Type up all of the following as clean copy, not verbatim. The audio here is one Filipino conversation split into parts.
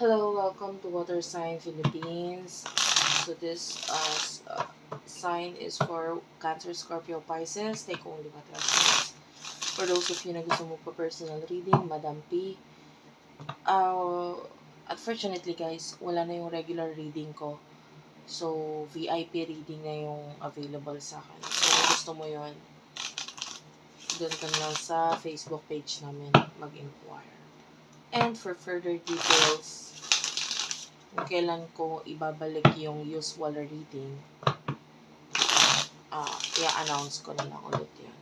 Hello, welcome to Water Sign Philippines. So this sign is for Cancer, Scorpio, Pisces. Take only water signs. For those of you na gusto mo pa personal reading, Madam P. Uh, Unfortunately guys, wala na yung regular reading ko. So VIP reading na yung available sa akin. So kung gusto mo yun, doon ka lang sa Facebook page namin mag-inquire. And for further details, kung kailan ko ibabalik yung usual reading, i-announce ko na lang ulit yan.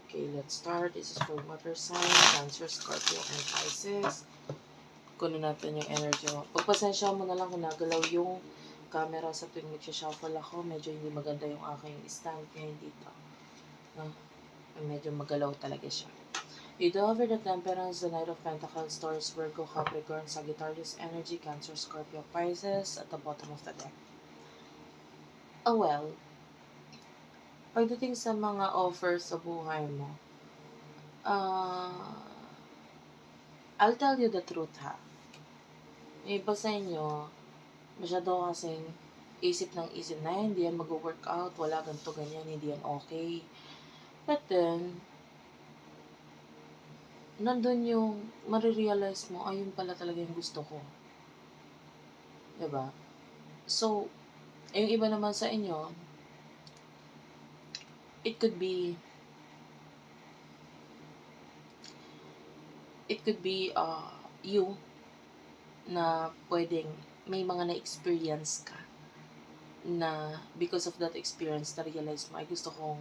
Okay, let's start. This is for water sign, Cancer, Scorpio, and Pisces. Kunin natin yung energy mo. Pagpasensya mo na lang kung nagalaw yung camera sa tuwing magsha-shuffle ako. Medyo hindi maganda yung aking stand ngayon dito. No? Medyo magalaw talaga siya. You deliver the Temperance, the Knight of Pentacles, Taurus, Virgo, Capricorn, Sagittarius energy, Cancer, Scorpio, Pisces at the bottom of the deck. Oh well, pagdating sa mga offers sa buhay mo, I'll tell you the truth ha. Yung iba sa inyo, masyado kasing isip ng isip na hindi yan mag-workout, wala ganito ganyan, hindi yan okay. But then, nandun yung marirealize mo, ayun pala talaga yung gusto ko. Diba? So, yung iba naman sa inyo, it could be you na pwedeng may mga na-experience ka na because of that experience na-realize mo, ay gusto kong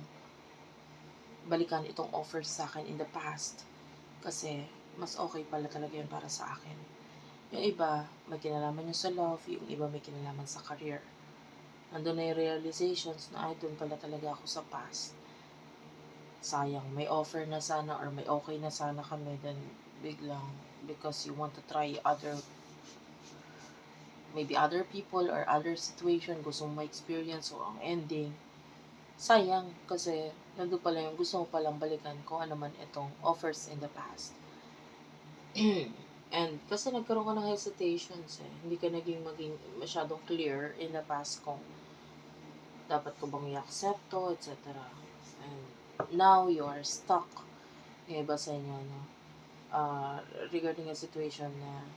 balikan itong offers sa akin in the past kasi mas okay pala talaga yun para sa akin. Yung iba, may kinalaman yung sa love, yung iba may kinalaman sa career. Nandun na yung realizations na ay doon pala talaga ako sa past. Sayang, may offer na sana or may okay na sana kami, then biglang because you want to try maybe other people or other situation, gusto mong ma-experience o ang ending, sayang kasi nandun pala yung gusto mo palang balikan kung ano man itong offers in the past. And kasi nagkaroon ka ng hesitations hindi ka maging masyadong clear in the past kung dapat ko bang i-accept to, etc. And now you are stuck. Yung iba sa inyo, no? Regarding a situation na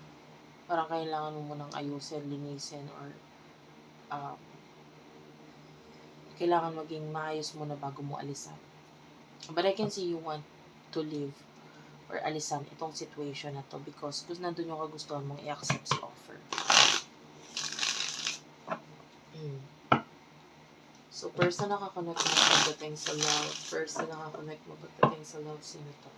parang kailangan mo munang ayusin, linisin, or kailangan maging maayos muna bago mo alisan. But I can see you want to leave or alisan itong situation na to because nandun yung kagustuhan mong i-accept si offer. So, first na nakakonect mo pagdating sa love. First na nakakonect mo pagdating sa love, sino to?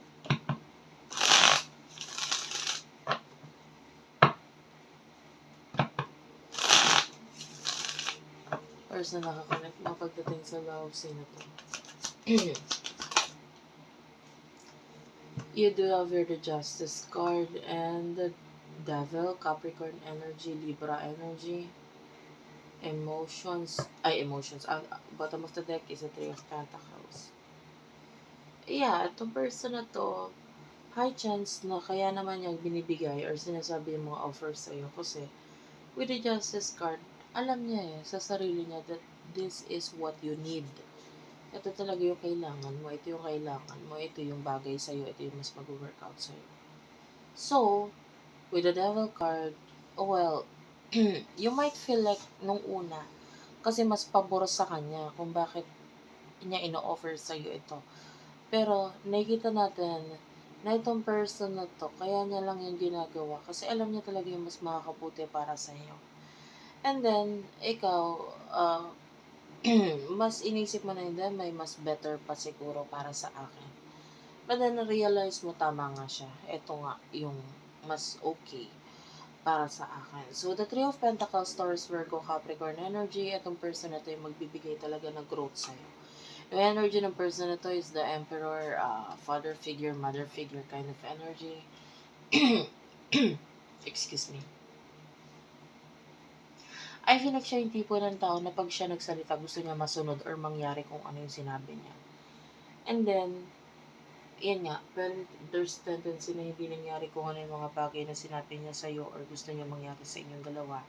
First na nakakonect mo pagdating sa love, sino to? You do have here the Justice card and the Devil, Capricorn energy, Libra energy, emotions. Bottom of the deck is a Three of Pentacles. Yeah, itong person na to, high chance na kaya naman yung binibigay or sinasabi yung mga offers sa'yo kasi with the Justice card, alam niya sa sarili niya that this is what you need. Ito talaga yung kailangan mo, ito yung kailangan mo, ito yung bagay sa'yo, ito yung mas mag-workout sa'yo. So, with the Devil card, you might feel like nung una, kasi mas pabor sa kanya kung bakit niya ino-offer sa'yo ito. Pero, nakikita natin na itong person na to, kaya niya lang yung ginagawa kasi alam niya talaga yung mas makakabuti para sa'yo. And then, ikaw, mas inisip mo na hindi, may mas better pa siguro para sa akin. But then, realize mo, tama nga siya. Ito nga, yung mas okay para sa akin. So, the Three of Pentacles, Taurus, Virgo, Capricorn energy, itong person na to yung magbibigay talaga ng growth sa'yo. Yung energy ng person na to is the Emperor, father figure, mother figure kind of energy. Excuse me. I feel like siya yung tipo ng tao na pag siya nagsalita, gusto niya masunod or mangyari kung ano yung sinabi niya. And then, yan nga, pero there's tendency na hindi nangyari kung ano yung mga bagay na sinabi niya sa'yo or gusto niya mangyari sa inyong dalawa.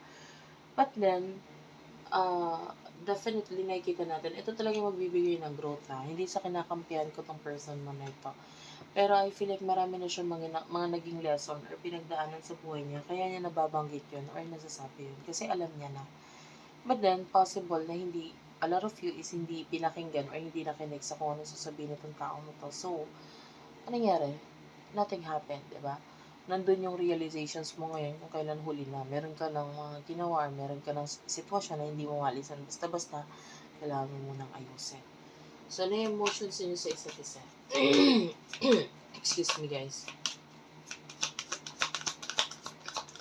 But then, definitely nakikita natin, ito talaga yung magbibigay ng growth ha. Hindi sa kinakampihan ko tong person mo na ito. Pero I feel like marami na siyang mga naging lesson or pinagdaanan sa buhay niya, kaya niya nababanggit yun or nasasabi yun. Kasi alam niya na. But then, possible na hindi, a lot of you is hindi pinakinggan or hindi nakinig sa kung ano sasabihin nitong taong ito. So, anong nangyari? Nothing happened, di ba? Nandun yung realizations mo ngayon kung kailan huli na. Meron ka ng mga ginawa or meron ka ng sitwasyon na hindi mo malisan. Basta-basta, kailangan mo munang ayusin. So, ano yung emotions niyo sa isa't isa? Excuse me, guys.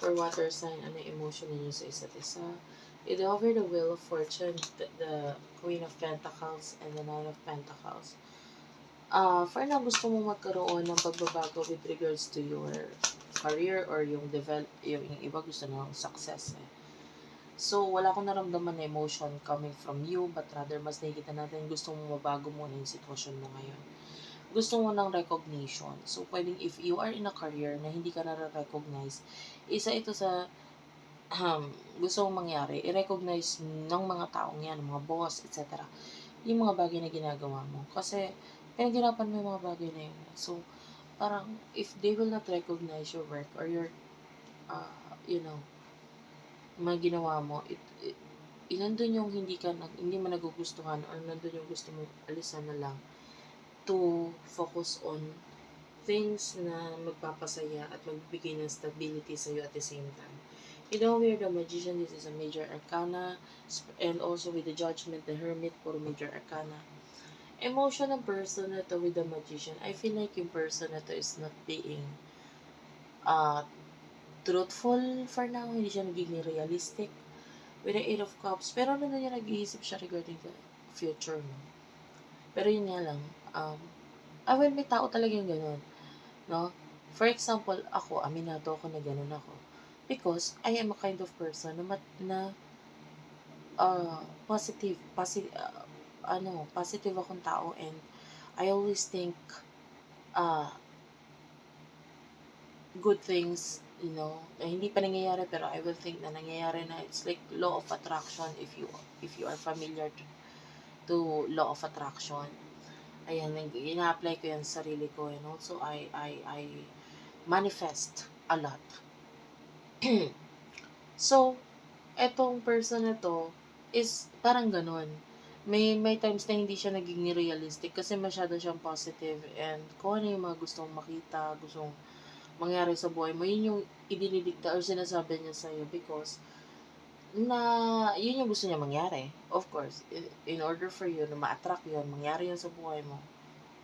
For water sign, ano yung emotion niyo sa isa't isa? It over the Wheel of Fortune, the Queen of Pentacles, and the Nine of Pentacles. For now, gusto mo magkaroon ng pagbabago with regards to your career or yung iba gusto ng success eh. So, wala akong naramdaman na emotion coming from you, but rather mas nakikita natin gusto mo mabago muna yung sitwasyon mo ngayon. Gusto mo ng recognition. So, pwedeng if you are in a career na hindi ka na-recognize, isa ito sa gusto mong mangyari, i-recognize ng mga taong yan, mga boss, etc. Yung mga bagay na ginagawa mo. Kasi, pinaghirapan mo yung mga bagay na yun. So, parang, if they will not recognize your work or your, mga ginawa mo, nandun yung hindi mo nagugustuhan or nandun yung gusto mo alisan na lang to focus on things na magpapasaya at magbibigay ng stability sa'yo at the same time. You know, we're the Magician, this is a major arcana, and also with the Judgment, the Hermit, for major arcana. Emotion ng person na to with the Magician, I feel like yung person na to is not being truthful for now, hindi siya nagiging realistic with the Eight of Cups, pero nandun niya nag-iisip siya regarding the future mo. Pero yun nga lang, well, may tao talagang ganun, no? For example, ako, aminado ako na ganun ako. Because I am a kind of person na positive akong tao, and I always think good things, na hindi pa nangyayari pero I will think na nangyayari na. It's like law of attraction if you are familiar to law of attraction. Ayan, ina-apply ko yan sa sarili ko, and also I manifest a lot. So, etong person na to is parang ganun. May times na hindi siya naging realistic kasi masyado siyang positive, and kung ano yung mga gustong makita, gustong mangyari sa buhay mo, yun yung idinidikta or sinasabi niya sa'yo because yun yung gusto niya mangyari. Of course, in order for you na ma-attract yun, mangyari yun sa buhay mo,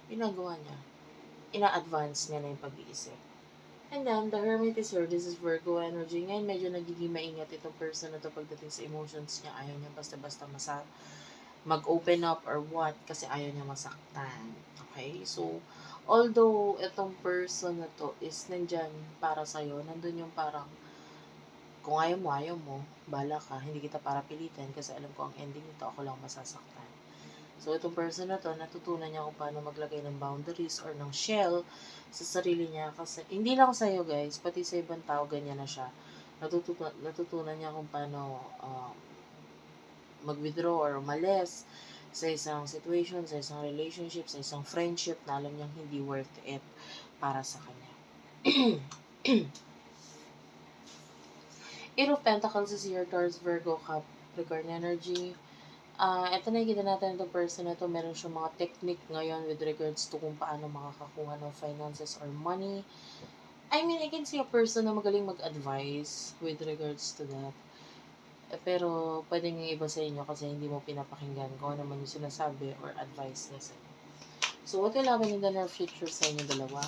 ginagawa niya. Ina-advance niya na yung pag-iisip. And then, the Hermit is here. This is Virgo energy. Ngayon, medyo nagiging maingat itong person na to pagdating sa emotions niya. Ayaw niya basta-basta mag-open up or what kasi ayaw niya masaktan. Okay? So, although itong person na to is nandyan para sa'yo, nandun yung parang kung ayaw mo, bala ka, hindi kita para pilitin kasi alam ko ang ending nito, ako lang masasaktan. So, itong person na to, natutunan niya kung paano maglagay ng boundaries or ng shell sa sarili niya. Kasi, hindi lang sa'yo guys, pati sa ibang tao, ganyan na siya. Natutunan niya kung paano mag-withdraw or umalis sa isang situation, sa isang relationship, sa isang friendship na alam niyang hindi worth it para sa kanya. Eight of Pentacles is your Taurus, Virgo, Capricorn energy. Ito nakikita natin itong person na ito, meron siyang mga technique ngayon with regards to kung paano makakakuha ng finances or money. I mean, I can see a person na magaling mag-advise with regards to that. Pero, pwedeng yung iba sa inyo kasi hindi mo pinapakinggan kung ano man yung sinasabi or advice niya sa inyo. So, what will happen in the near future sa inyo dalawa?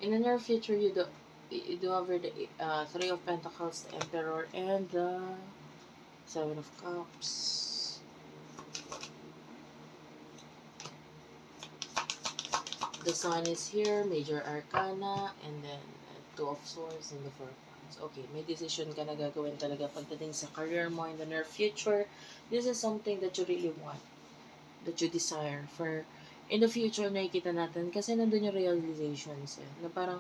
In the near future, you do have the Three of Pentacles, the Emperor, and the Seven of Cups. The Sun is here, Major Arcana, and then Two of Swords and the Four of Wands. Okay, may decision ka na gagawin talaga pagdating sa career mo in the near future. This is something that you really want. that you desire for in the future. Nakikita natin kasi nandun yung realizations eh, na parang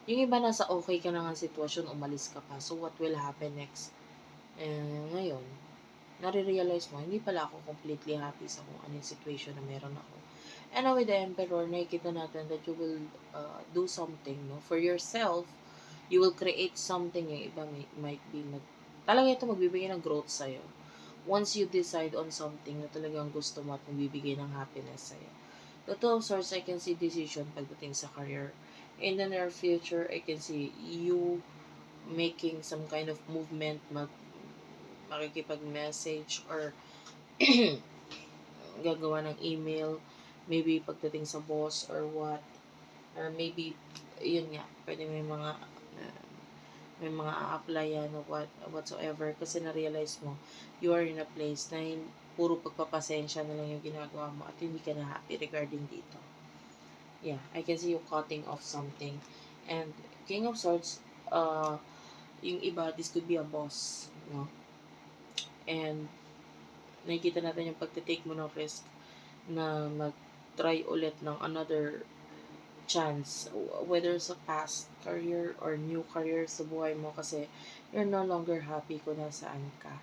yung iba nasa okay ka na nga sitwasyon, umalis ka pa, so what will happen next? Ngayon, nare-realize mo, hindi pala ako completely happy sa kung anong situation na meron ako. And now with the Emperor, nakikita natin that you will do something, no? For yourself, you will create something. Yung iba might be, talaga ito magbibigay ng growth sa'yo. Once you decide on something na talagang gusto mo at magbibigay ng happiness sa'yo. The Two of Swords, I can see decision pagdating sa career. In the near future, I can see you making some kind of movement, makikipag-message or gagawa ng email, maybe pagdating sa boss or what, or maybe, yun nga, pwede may mga a-applyan o whatsoever kasi na-realize mo, you are in a place na puro pagpapasensya na lang yung ginagawa mo at hindi ka na happy regarding dito. Yeah, I can see you cutting off something. And King of Swords, yung iba, this could be a boss, no? And nakikita natin yung pagtitake mo ng risk na mag-try ulit ng another chance, whether sa past career or new career sa buhay mo kasi you're no longer happy kung nasaan ka.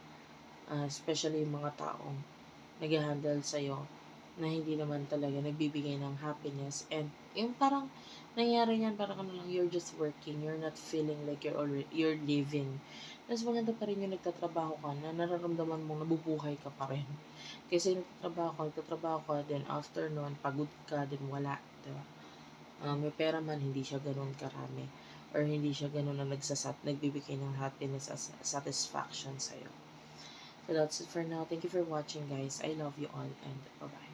Especially yung mga taong nag-handle sa'yo na hindi naman talaga nagbibigay ng happiness. And yung parang nangyari yan, parang ano lang, you're just working, you're not feeling like you're living. Tapos maganda pa rin yung nagtatrabaho ka na nararamdaman mong nabubuhay ka pa rin. Kasi nagtatrabaho ka, then after nun, pagod ka, then wala, diba? May pera man, hindi siya ganun karami. Or hindi siya ganun na nagbibigay ng happiness as satisfaction sa'yo. So that's it for now. Thank you for watching, guys. I love you all, and bye-bye.